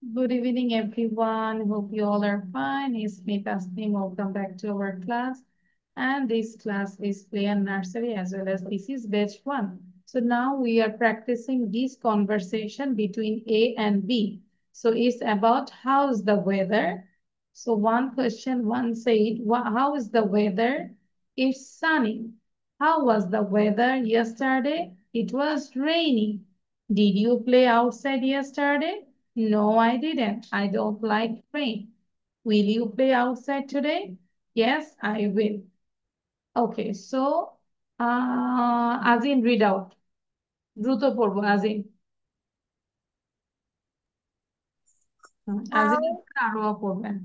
Good evening, everyone. Hope you all are fine. It's me, Tasneem. Welcome back to our class. And this class is play and nursery as well as this is batch one. So now we are practicing this conversation between A and B. So it's about how's the weather. So one question, one said, how is the weather? It's sunny. How was the weather yesterday? It was rainy. Did you play outside yesterday? No, I didn't. I don't like rain. Will you play outside today? Yes, I will. Okay, so Azin read out. দ্রুত পড়বো আজিম। আজিম How আরো পড়বেন।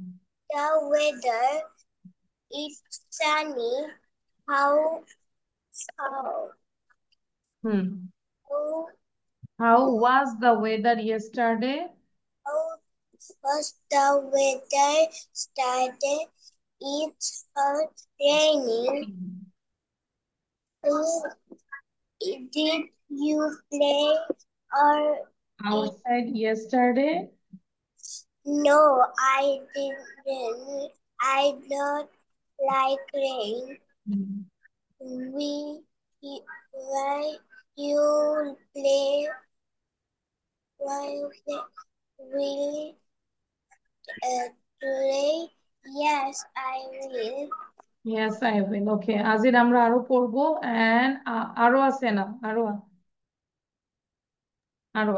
the weather is sunny. How how hmm how, How was the weather yesterday? how was the weather started? It's raining. Did you play or it? Outside yesterday? No, I didn't. I don't like rain. Hmm. We why you play while will play? Yes, I will. Yes, I will. Okay, আজির আমরা আরো পড়বো and আরো আছে না আরো আরো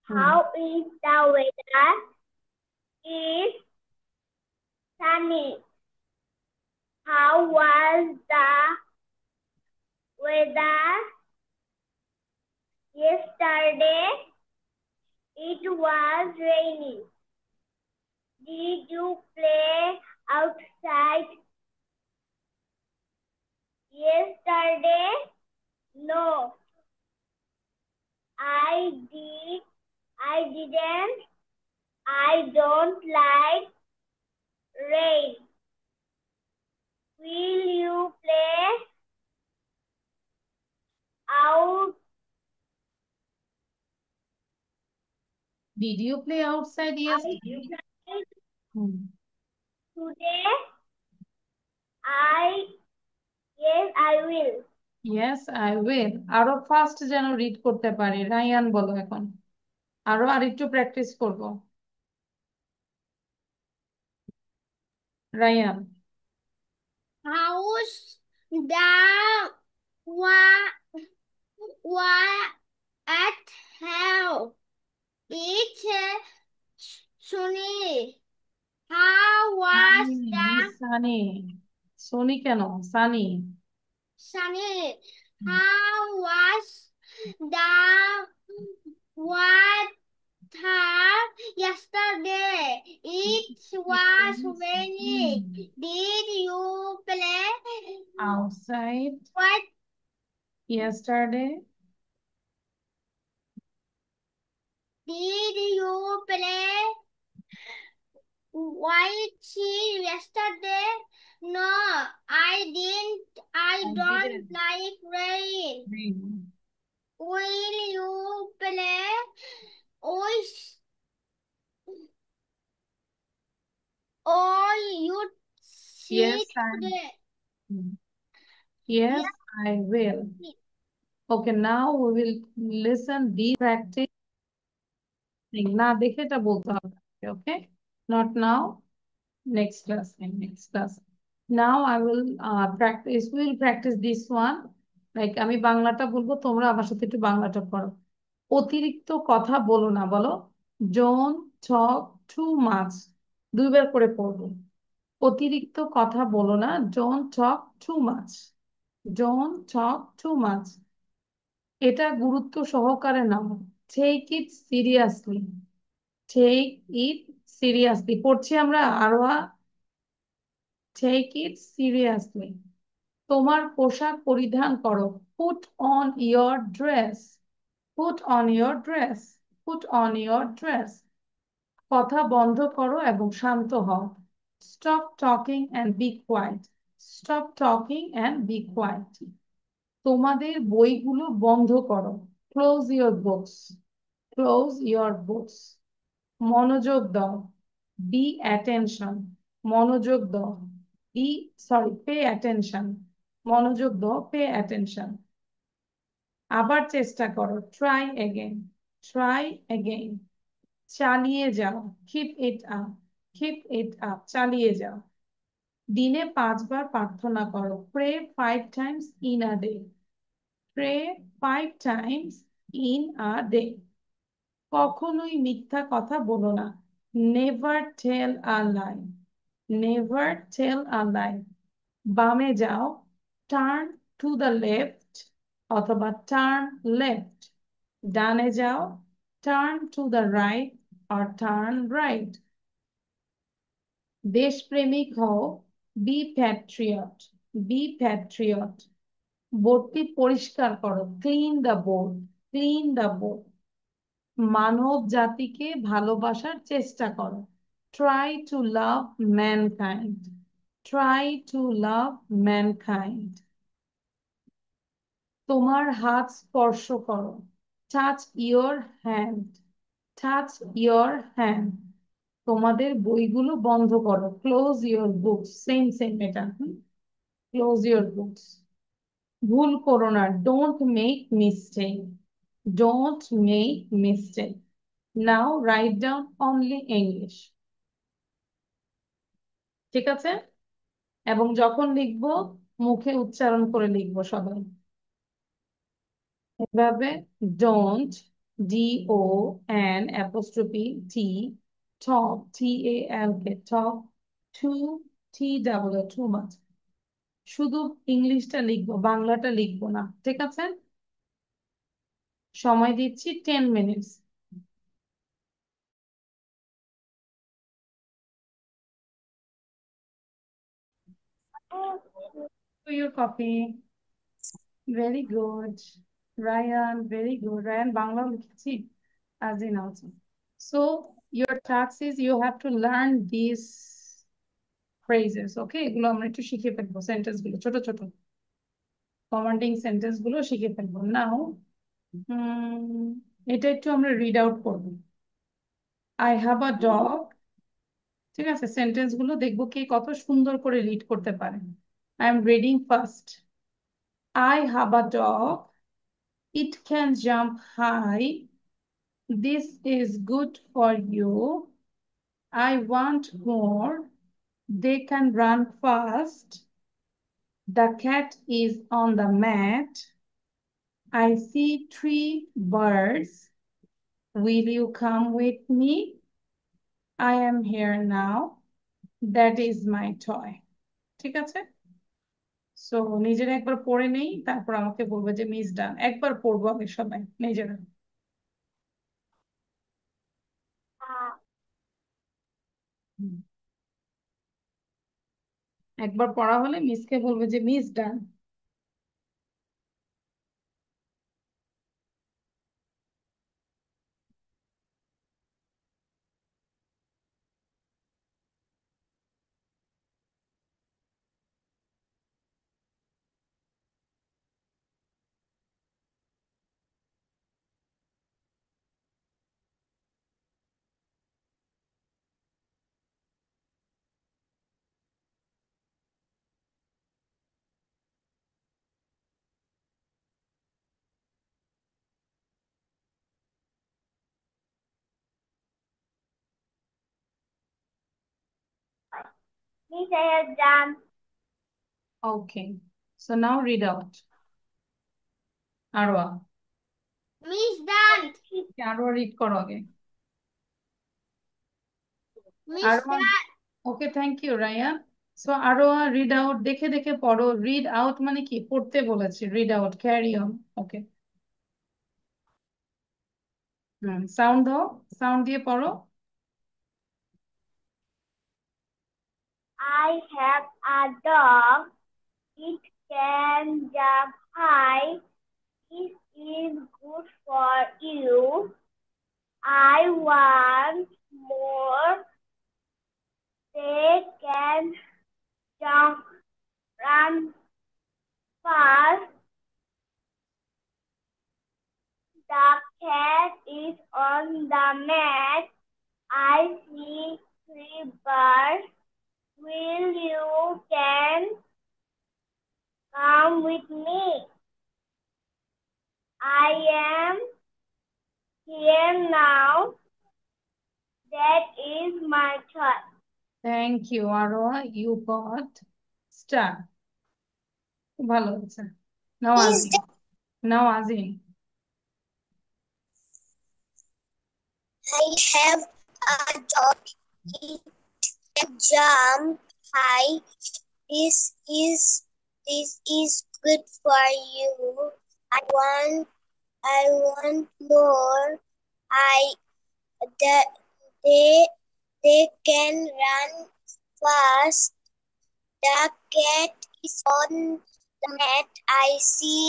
হুম How is the weather? It's sunny. How was the weather yesterday? It was raining. Did you play outside yesterday? No, I did. I didn't. I don't like rain. Will you play out Did you play outside yesterday? outside Hmm. today? I yes, I will. Yes, I will. আরো fast যেন read করতে পারি। Ryan বলো এখন। আরো আরেকটু practice করব। Ryan. How's the what at how it's sunny. How was the sunny. সোনি কেন? Sunny. sunny? How was the weather yesterday? It was raining. Did you play outside what? Yesterday? Did you play white yesterday? No, I didn't. I I don't didn't. like rain. Will you play with or you Yes, see I today? yes, Yes. I will. Okay, now we will listen the practice. না দেখে এটা বলতে হবে। Okay, not now. Next class, next class. Now I will practice. We will practice this one. Like আমি বাংলাটা বলবো, তোমরা আমার সাথে একটু বাংলাটা করো। অতিরিক্ত কথা বলো না, বলো। Don't talk too much. দুইবার করে পড়বো। অতিরিক্ত কথা বলো না। Don't talk too much. Don't talk too much. এটা গুরুত্ব সহকারে নাও। Take it seriously. Take it seriously. পড়ছি আমরা আরোয়া। Take it seriously. তোমার পোশাক পরিধান করো। Put on your dress. Put on your dress. Put on your dress. কথা বন্ধ করো এবং শান্ত হও। Stop talking and be quiet. Stop talking and be quiet. তোমাদের বইগুলো বন্ধ করো। Close your books. Close your books. মনোযোগ দাও। Be attention. মনোযোগ দাও। Pay attention. মনোযোগ দাও, pay attention. আবার চেষ্টা করো, try again. Try again. চালিয়ে যাও, keep it up. Keep it up. চালিয়ে যাও। দিনে 5 বার প্রার্থনা করো, pray 5 times in a day. Pray 5 times in a day. কখনোই মিথ্যা কথা বলো না, never tell a lie. Never tell a lie. বামে যাও, turn to the left অথবা turn left. ডানে যাও, turn to the right or turn right. দেশপ্রেমিক হও, be patriot. Be patriot. বোর্ডটি পরিষ্কার করো, clean the board. Clean the board. মানব জাতিকে ভালোবাসার চেষ্টা করো, try to love mankind. Try to love mankind. তোমার হাত স্পর্শ করো, touch your hand. Touch your hand. তোমাদের বইগুলো বন্ধ করো, close your books. Same এটা। Close your books. ভুল করো না, don't make mistake. Don't make mistake. Now write down only English. ঠিক আছে? এবং যখন লিখবো মুখে উচ্চারণ করে লিখবো সবাই। এভাবে don't, DON''T, talk, TALK, talk, too much. শুধু ইংলিশটা লিখবো, বাংলাটা লিখবো না, ঠিক আছে? সময় দিচ্ছি 10 minutes. To your copy. Very good. Ryan, very good. Ryan, Bangla লিখেছি as in also. So your task is you have to learn these phrases, okay? এগুলো আমরা একটু শিখে ফেলবো, সেন্টেন্স গুলো ছোট ছোট কমান্ডিং সেন্টেন্স গুলো শিখে ফেলবো। নাও এটা একটু আমরা রিড আউট করবো। I have a dog. ঠিক আছে, সেন্টেন্স গুলো দেখবো কে কত সুন্দর করে রিড করতে পারে। I am reading first. I have a dog. It can jump high. This is good for you. I want more. They can run fast. The cat is on the mat. I see 3 birds. Will you come with me? I am here now. That is my toy. ঠিক আছে? So নিজেরা একবার পড়ে নেই, তারপর আমাকে বলবে যে মিস ডান। একবার পড়বো আমি সবাই নিজেরা। একবার পড়া হলে মিসকে বলবে যে miss done. Miss, I have done. Okay. So now read out. Arwa. Miss done. Arwa read করো আগে। Miss Arwa. done. Okay, thank you, Ryan. So Arwa read out, দেখে দেখে পড়ো। Read out মানে কি? পড়তে বলেছি। Read out, carry on. Okay. Sound দাও, সাউন্ড দিয়ে পড়ো। I have a dog. It can jump high. This is good for you. I want more. They can jump, run fast. The cat is on the mat. I see three birds. Will you can come with me? I am here now. That is my thought. Thank you, Arwa. You got star. খুব ভালো হয়েছে। Now Is Azim. Now Azim. I have a dog. It can jump high. This is this is good for you. I want more. I that they can run fast. The cat is on the mat. I see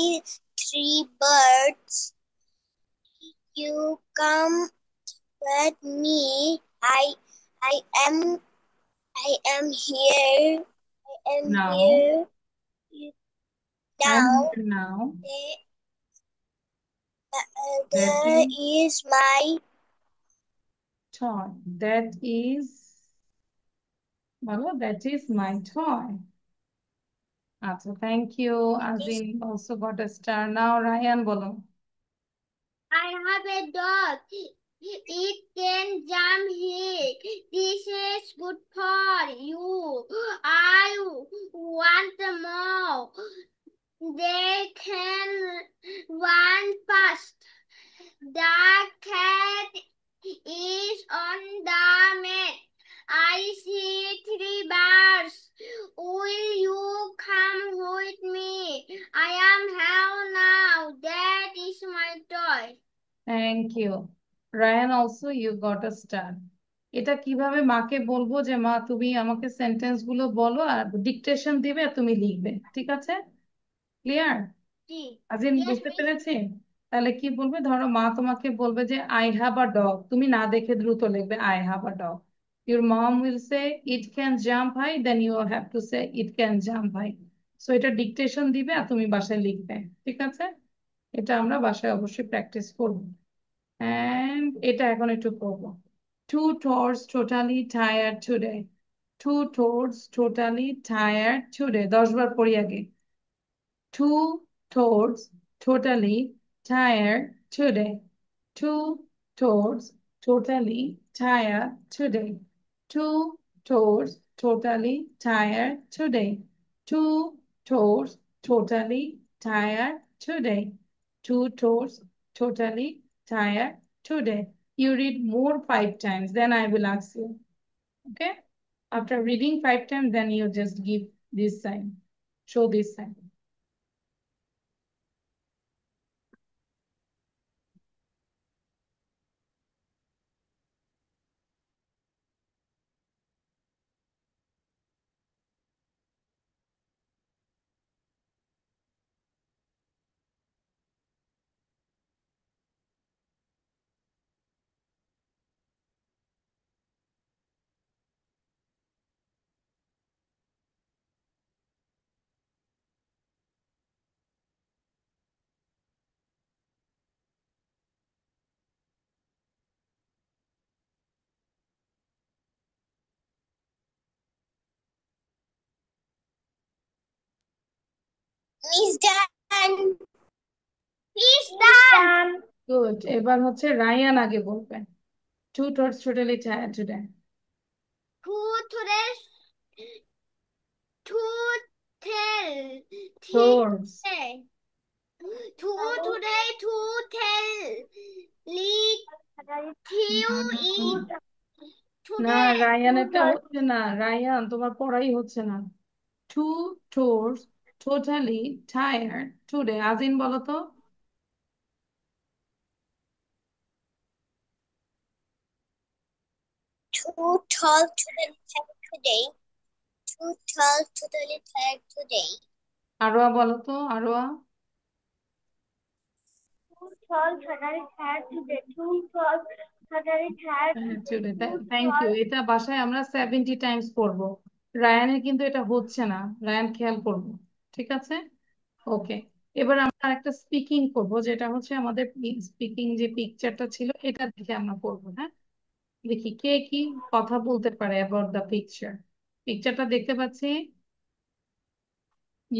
three birds. You come with me. I am here. I am Now. here. I'm Now here now. there is my Toy. That is, bolo, that is my toy. আচ্ছা, thank you. Azim also got a star. Now Ryan বলো। I have a dog. It can jump here. This is good for you. I want more. They can run fast. The cat is on the mat. I see three birds. Will you come with me? I am here now. That is my toy. Thank you. Ryan also you got a star. এটা কিভাবে মাকে বলবো যে মা তুমি আমাকে sentence গুলো বলো আর ডিকটেশন দিবে আর তুমি লিখবে, ঠিক আছে? ক্লিয়ার? আজিম Yes, বুঝতে miss. পেরেছি? তাহলে কি বলবে, ধরো মা তোমাকে বলবে যে আই হ্যাভ আ ডগ, তুমি না দেখে দ্রুত লিখবে I have a dog. Your mom will say it can jump high, then you have to say it can jump high. So এটা ডিকটেশন দিবে আর তুমি বাসায় লিখবে, ঠিক আছে? এটা আমরা বাসায় অবশ্যই প্র্যাকটিস করবো। And এটা এখন একটু করবো। Two tours totally tired today. Two tours totally tired today. 10 বার পড়ি আগে। Two toads totally tired today. Two toads totally tired today. Two toads totally tired today. Two toads totally tired today. Two toads totally tired today. You read more 5 times, then I will ask you. Okay? After reading 5 times, then you just give this sign. Show this sign. Miss done. Miss done. Good. এবার হচ্ছে Ryan আগে বলবে। Two toads totally tired today. Two today. Two tell. Toads. Two today. Two tell. Lead. না Today. Ryan, এটা হচ্ছে না Ryan, তোমার পড়াই হচ্ছে না। Two toads totally tired today. আজিন বলো তো। Too tall totally tired today. Too tall totally tired today. আরোয়া বলো তো, আরোয়া। Too tall totally tired today. Too tall totally tired today. Thank you. এটা বাসায় আমরা 70 টাইমস পড়বো। রায়ানের কিন্তু এটা হচ্ছে না, রায়ান খেয়াল করবো, ঠিক আছে? ওকে, এবার আমরা একটা স্পিকিং করব, যেটা হচ্ছে আমাদের স্পিকিং যে পিকচারটা ছিল এটা দেখে আমরা করবো। হ্যাঁ, দেখি কে কি কথা বলতে পারে অ্যাবাউট দ্য পিকচার। পিকচারটা দেখতে পাচ্ছি।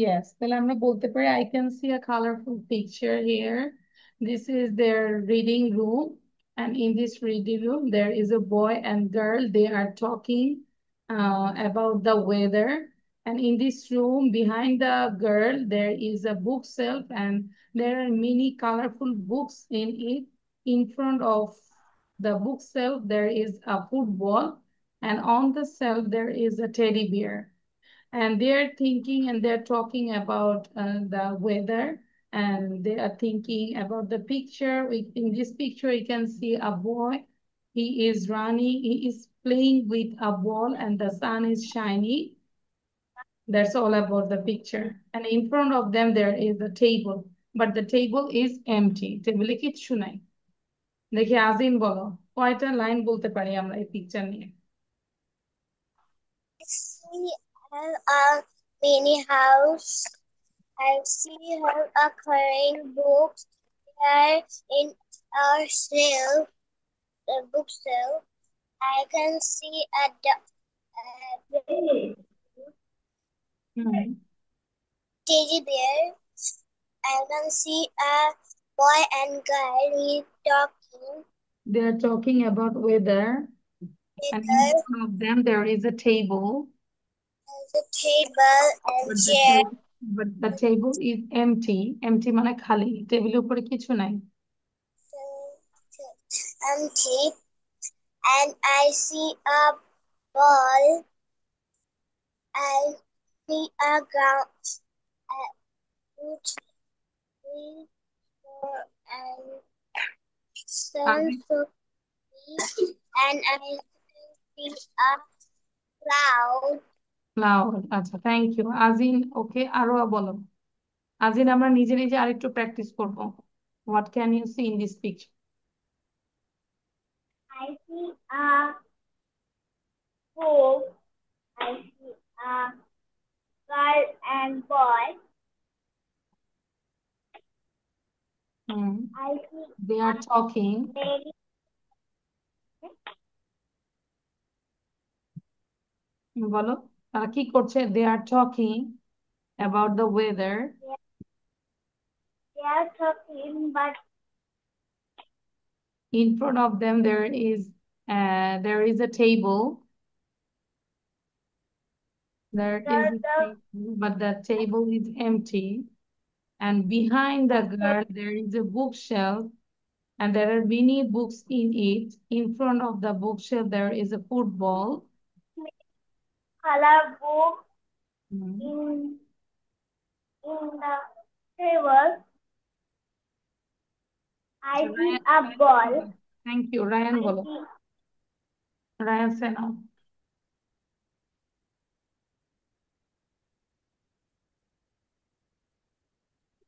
Yes, তাহলে আমরা বলতে পারি I can see a colorful picture here. This is their reading room, and in this reading room there is a boy and girl. They are talking about the weather. And in this room behind the girl there is a bookshelf, and there are many colorful books in it. In front of the bookshelf there is a football, and on the shelf there is a teddy bear. And they are thinking and they're talking about the weather, and they are thinking about the picture. In this picture you can see a boy. He is running, he is playing with a ball, and the sun is shining. That's all about the picture. And in front of them there is a table, but the table is empty. টেবিলে কিচ্ছু নাই। দেখি আজিম বলো, কয়টা line বলতে পারি আমরা এই পিকচার নিয়ে? See a mini house. I see her carrying books there in our shelf, the bookshelf. I can see Hmm. teddy bear. I can see a boy and girl. He talking. They are talking about weather, and in There front of them there is a table, is a table and but the chair. table, but the table is empty. Empty মানে খালি, টেবিলের উপরে কিছু নাই। Empty, and I see a ball. I see a ground. Two, three, four, and seven, Azim, and I can see a cloud. Cloud, আচ্ছা thank you Azin. Okay, আরো বলো। আজিন, আমরা নিজে নিজে আরেকটু প্র্যাকটিস করবো। What can you see in this picture? I see a book. I see a girl and boy. I see They are talking. many. বলো, তারা কি করছে? They are talking about the weather. They are talking, but In front of them there is a table. There is a the table, but the table is empty. And behind the girl, there is a bookshelf, and there are many books in it. In front of the bookshelf, there is a football. color book Hmm. in the table. I So see Ryan, a ball. thank you. Ryan, I bolo. see Ryan, say now.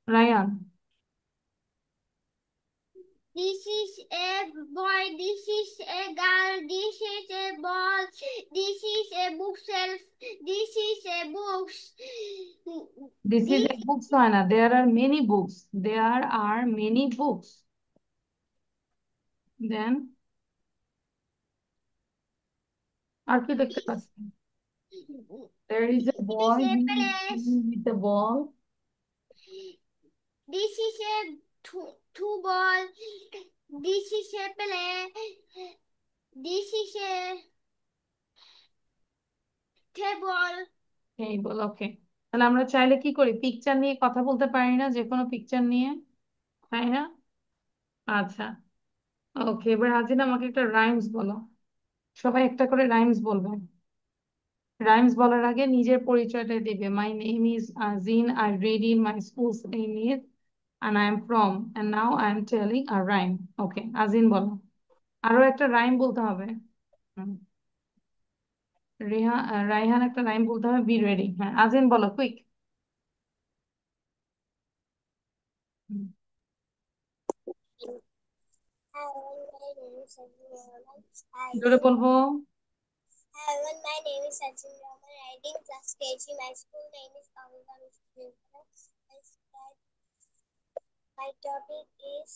Ryan, this is a boy, this is a girl, this is a ball, this is a bookshelf, this is a books. this is This a book, Soana. There are many books. There are many books. Then, আর কি দেখতে পাচ্ছি? There is a this boy, is a he is place. playing with the ball. This is a two ball. This is a play. This is a table. এই বল, ওকে। তাহলে আমরা চাইলে কি করি, picture নিয়ে কথা বলতে পারি না, যে কোনো পিকচার নিয়ে, তাই না? আচ্ছা, ওকে। এবার আজিন আমাকে একটা রাইমস বলো। সবাই একটা করে রাইমস বলবে। রাইমস বলার আগে নিজের পরিচয়টা দিবে। My name is Ajin, I read in my school's name is, and I am from, and now I am telling a rhyme. ওকে, আজিন বলো। আরো একটা রাইম বলতে হবে। হুম, রাইহান একটা রাইম বলতে হবে। Be ready. হ্যাঁ, আজিন বলো, কুইক। জোরে বলবো। Hi everyone, my name is Sachin Raman, riding class KG. My school name is Avanga. My topic is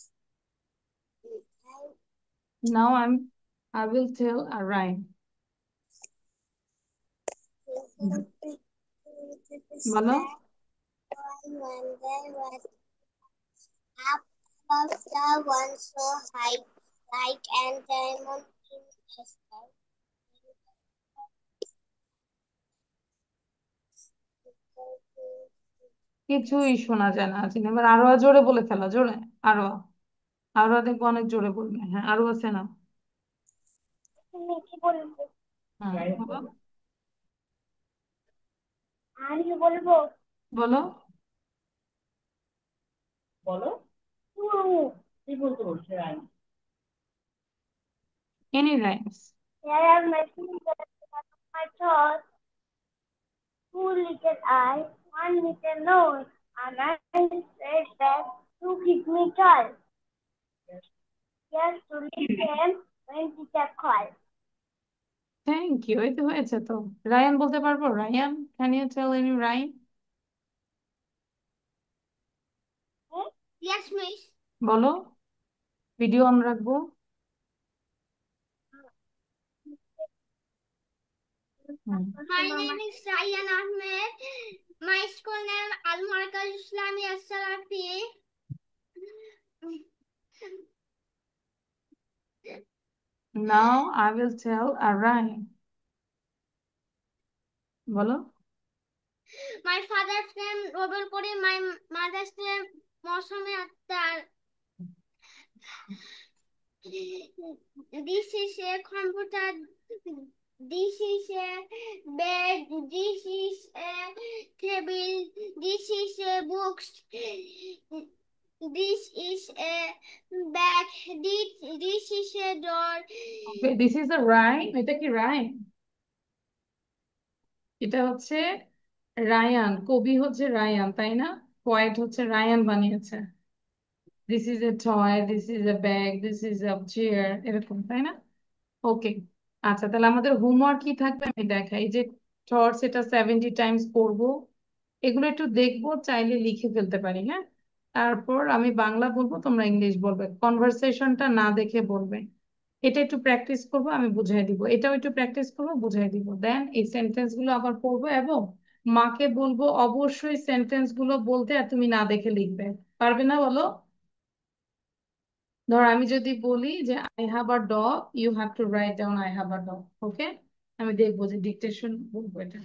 Now I will tell a rhyme. বলো। when there was up above the one so high, like an diamond in the sky. কিছুই শোনা যায় না আজ এবার আরো জোরে বলে ফেলা জোরে। আরো আরো দেখবো অনেক জোরে বলবে। হ্যাঁ আরো আছে না। তুমি কি বলবো? হ্যাঁ বলো। আর কি বলবো? বলো। বলো। কি বলতে বলছে রানী? Any rhymes? Here are my fingers, my toes, two little eyes, one little nose, and I said that to keep me tall. Just to listen when teacher calls. Thank you, এই তো হয়েছে তো। রায়ান বলতে পারবো? Rayan, can you tell any rhyme? Yes, miss. বলো। Video on রাখবো। হুম। My name is Ryan Ahmed. My school name Al Markaz Islami As-Salafi. Now I will tell a rhyme. বলো। My father's name Robel Karim. My mother's name Mosumi Akhtar. This is a computer. This is a bed. This is a table. This is a books. This is a bag. This is a door. Okay, this is a rhyme. এটা কি rhyme? এটা হচ্ছে Ryan, কবি হচ্ছে Ryan, তাই না? Poet হচ্ছে Ryan বানিয়েছে। This is a toy, this is a bag, this is a chair, এরকম, তাই না? ওকে। আচ্ছা, তাহলে আমাদের হোমওয়ার্ক কি থাকবে আমি দেখাই। যে শর্টস, এটা 70 টাইমস পড়বো। এগুলো একটু দেখবো, চাইলে লিখে ফেলতে পারি, হ্যাঁ। তারপর আমি বাংলা বলবো, তোমরা ইংলিশ বলবে, কনভারসেশনটা না দেখে বলবে। এটা একটু প্র্যাকটিস করবো, আমি বুঝাই দিব। এটাও একটু প্র্যাকটিস করবো, বুঝাই দিব। দেন এই সেন্টেন্স গুলো আবার পড়বো এবং মাকে বলবো অবশ্যই সেন্টেন্স গুলো বলতে, আর তুমি না দেখে লিখবে। পারবে না বলো? ধর আমি যদি বলি যে I have a dog, you have to write down I have a dog. Okay, আমি দেখবো যে ডিকটেশন বলবো এটা।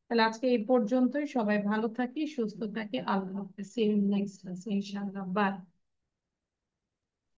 তাহলে আজকে এই পর্যন্তই। সবাই ভালো থাকি, সুস্থ থাকি। আল্লাহ হাফেজ। সি ইউ নেক্সট ক্লাস ইনশাআল্লাহ। বাই।